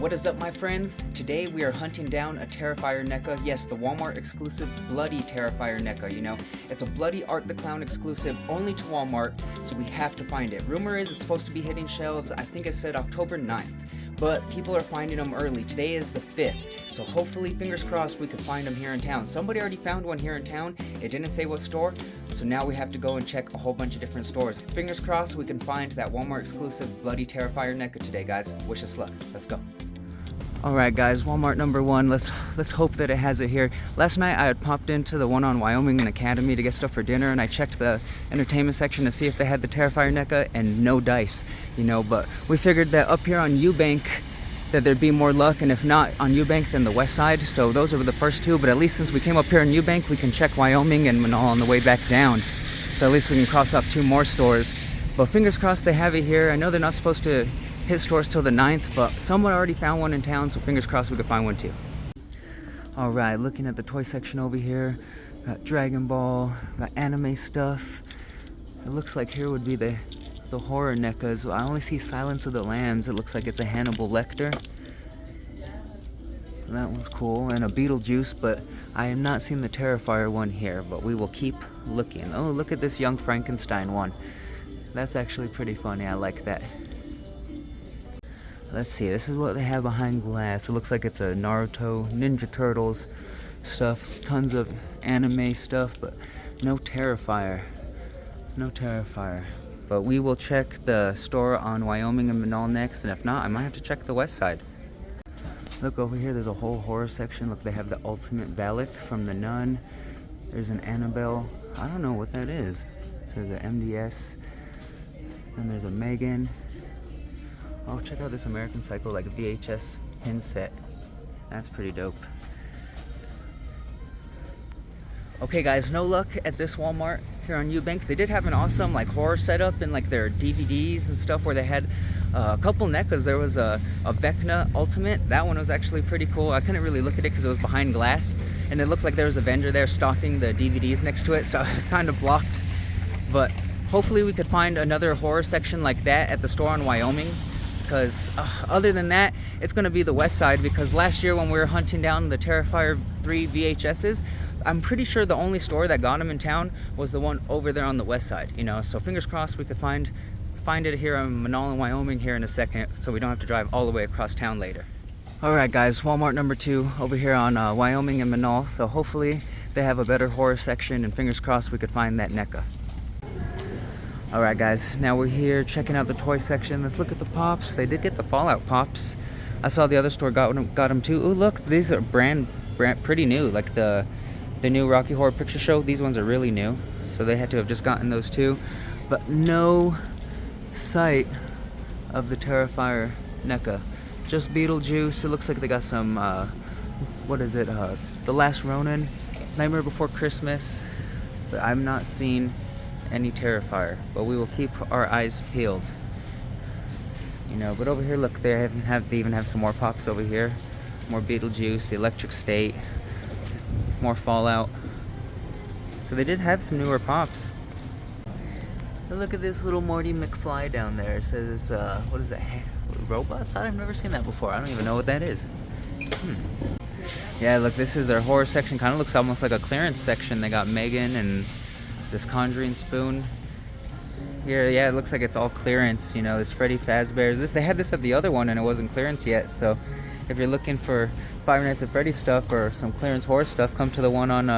What is up, my friends? Today we are hunting down a Terrifier NECA. Yes, the Walmart exclusive bloody Terrifier NECA, you know. It's a bloody Art the Clown exclusive only to Walmart, so we have to find it. Rumor is it's supposed to be hitting shelves, I think it said October 9th. But people are finding them early. Today is the 5th, so hopefully, fingers crossed, we could find them here in town. Somebody already found one here in town. It didn't say what store, so now we have to go and check a whole bunch of different stores. Fingers crossed we can find that Walmart exclusive bloody Terrifier NECA today, guys. Wish us luck. Let's go. Alright guys, Walmart number 1, let's hope that it has it here. Last night I had popped into the one on Wyoming and Academy to get stuff for dinner, and I checked the entertainment section to see if they had the Terrifier NECA, and no dice, you know, but we figured that up here on Eubank that there'd be more luck, and if not on Eubank then the west side, so those are the first two, but at least since we came up here in Eubank we can check Wyoming and Manal on the way back down, so at least we can cross off 2 more stores. But fingers crossed they have it here. I know they're not supposed to hit stores till the 9th, but someone already found one in town, so fingers crossed we could find one too. Alright, looking at the toy section over here, got Dragon Ball, got anime stuff. It looks like here would be the horror NECAs. I only see Silence of the Lambs. It looks like it's a Hannibal Lecter. That one's cool, and a Beetlejuice, but I am not seeing the Terrifier one here, but we will keep looking. Oh, look at this Young Frankenstein one. That's actually pretty funny. I like that. Let's see, this is what they have behind glass. It looks like it's a Naruto, Ninja Turtles stuff, tons of anime stuff, but no Terrifier. No Terrifier. But we will check the store on Wyoming and Manal next, and if not, I might have to check the west side. Look over here, there's a whole horror section. Look, they have the Ultimate Ballot from The Nun. There's an Annabelle. I don't know what that is. It says an MDS. And there's a Megan. Oh, check out this American Psycho like VHS pin set. That's pretty dope. Okay guys, no luck at this Walmart here on Eubank. They did have an awesome like horror setup and like their DVDs and stuff where they had a couple NECAs. There was a Vecna Ultimate. That one was actually pretty cool. I couldn't really look at it because it was behind glass, and it looked like there was a vendor there stocking the DVDs next to it, so I was kind of blocked. But hopefully we could find another horror section like that at the store in Wyoming. Because other than that, it's going to be the west side, because last year when we were hunting down the Terrifier 3 VHSs, I'm pretty sure the only store that got them in town was the one over there on the west side, you know, so fingers crossed we could find it here in Manal, Wyoming here in a second, so we don't have to drive all the way across town later. Alright guys, Walmart number 2 over here on Wyoming and Manal, so hopefully they have a better horror section, and fingers crossed we could find that NECA. Alright guys, now we're here checking out the toy section. Let's look at the pops. They did get the Fallout pops. I saw the other store got them too. Ooh, look, these are brand pretty new. Like the new Rocky Horror Picture Show, these ones are really new. So they had to have just gotten those too. But no sight of the Terrifier NECA. Just Beetlejuice. It looks like they got some, what is it? The Last Ronin, Nightmare Before Christmas. But I'm not seeing any Terrifier, but we will keep our eyes peeled, you know. But over here, look, they even have some more pops over here, more Beetlejuice, the Electric State, more Fallout. So they did have some newer pops. So look at this little Morty McFly down there. It says it's what is that, robots? I've never seen that before. I don't even know what that is. Yeah, look, this is their horror section. Kind of looks almost like a clearance section. They got Megan and this Conjuring spoon here. Yeah, it looks like it's all clearance, you know. This Freddy Fazbear's. They had this at the other one and it wasn't clearance yet, so if you're looking for Five Nights at Freddy's stuff or some clearance horror stuff, come to the one on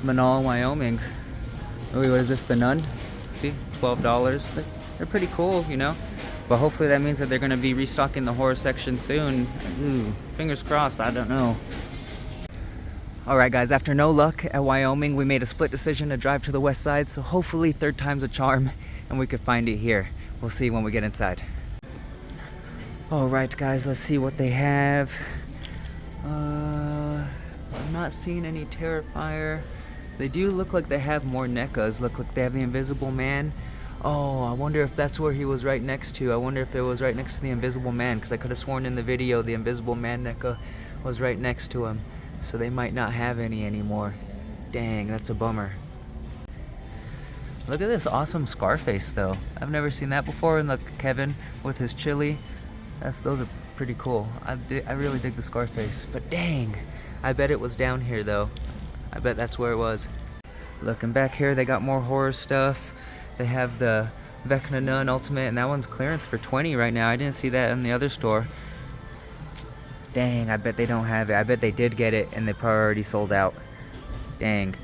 Manal, Wyoming. Oh, what is this, The Nun? See, $12. They're pretty cool, you know, but hopefully that means that they're going to be restocking the horror section soon. Ooh, fingers crossed. I don't know. Alright guys, after no luck at Wyoming, we made a split decision to drive to the west side, so hopefully third time's a charm and we could find it here. We'll see when we get inside. Alright guys, let's see what they have. I'm not seeing any Terrifier. They do look like they have more NECAs. Look like they have the Invisible Man. Oh, I wonder if that's where he was right next to. I wonder if it was right next to the Invisible Man, because I could have sworn in the video the Invisible Man NECA was right next to him. So they might not have any anymore. Dang, that's a bummer. Look at this awesome Scarface though. I've never seen that before. And look, Kevin with his chili. Those are pretty cool. I really dig the Scarface, but dang, I bet it was down here though. I bet that's where it was. Looking back here, they got more horror stuff. They have the Vecna Nun Ultimate, and that one's clearance for $20 right now. I didn't see that in the other store. Dang, I bet they don't have it. I bet they did get it and they probably already sold out. Dang.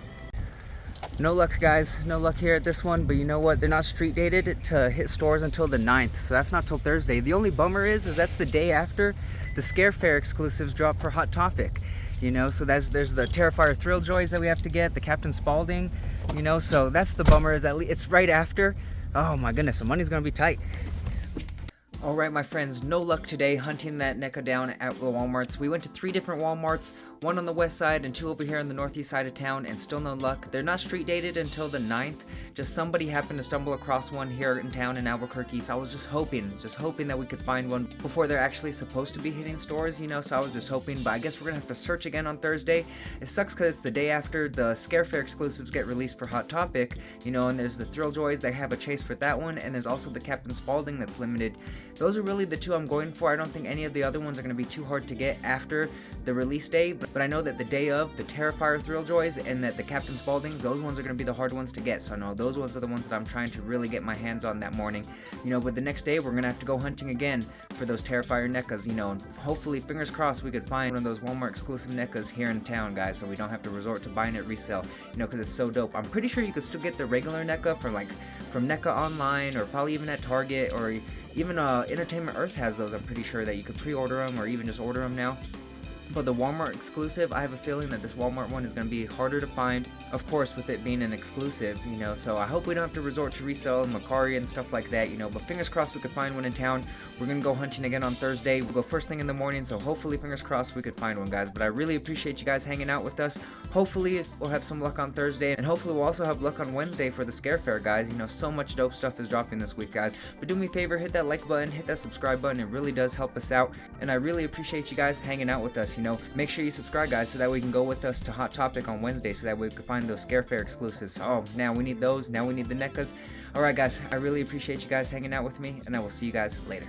No luck, guys. No luck here at this one, but you know what? They're not street dated to hit stores until the 9th, so that's not till Thursday. The only bummer is that's the day after the Scare Fair exclusives drop for Hot Topic. You know, so there's the Terrifier Thrill Joys that we have to get, the Captain Spaulding, you know, so that's the bummer, is that it's right after. Oh my goodness, the money's gonna be tight. Alright my friends, no luck today hunting that NECA down at the Walmarts. We went to 3 different Walmarts, 1 on the west side and 2 over here on the northeast side of town, and still no luck. They're not street dated until the 9th. Just somebody happened to stumble across one here in town in Albuquerque, so I was just hoping that we could find one before they're actually supposed to be hitting stores, you know, so I was just hoping, but I guess we're gonna have to search again on Thursday. It sucks because it's the day after the Scare Fair exclusives get released for Hot Topic, you know, and there's the Thrill Joys, they have a chase for that one, and there's also the Captain Spaulding that's limited. Those are really the 2 I'm going for. I don't think any of the other ones are going to be too hard to get after the release day, but I know that the day of, the Terrifier Thrill Joys and that the Captain Spauldings, those ones are going to be the hard ones to get, so I know those ones are the ones that I'm trying to really get my hands on that morning, you know, but the next day we're going to have to go hunting again for those Terrifier NECAs, you know, and hopefully, fingers crossed, we could find one of those Walmart exclusive NECAs here in town, guys, so we don't have to resort to buying it resale, you know, because it's so dope. I'm pretty sure you could still get the regular NECA from NECA online, or probably even at Target, or even Entertainment Earth has those. I'm pretty sure that you could pre-order them or even just order them now. But the Walmart exclusive, I have a feeling that this Walmart one is going to be harder to find, of course, with it being an exclusive, you know, so I hope we don't have to resort to resell Macari and stuff like that, you know, but fingers crossed we could find one in town. We're going to go hunting again on Thursday. We'll go first thing in the morning, so hopefully, fingers crossed, we could find one, guys, but I really appreciate you guys hanging out with us. Hopefully, we'll have some luck on Thursday, and hopefully, we'll also have luck on Wednesday for the Scare Fair, guys. You know, so much dope stuff is dropping this week, guys, but do me a favor, hit that like button, hit that subscribe button. It really does help us out, and I really appreciate you guys hanging out with us, you know. Make sure you subscribe, guys, so that we can go with us to Hot Topic on Wednesday, so that we can find those Scare Fair exclusives. Oh, now we need those. Now we need the NECAs. Alright, guys, I really appreciate you guys hanging out with me, and I will see you guys later.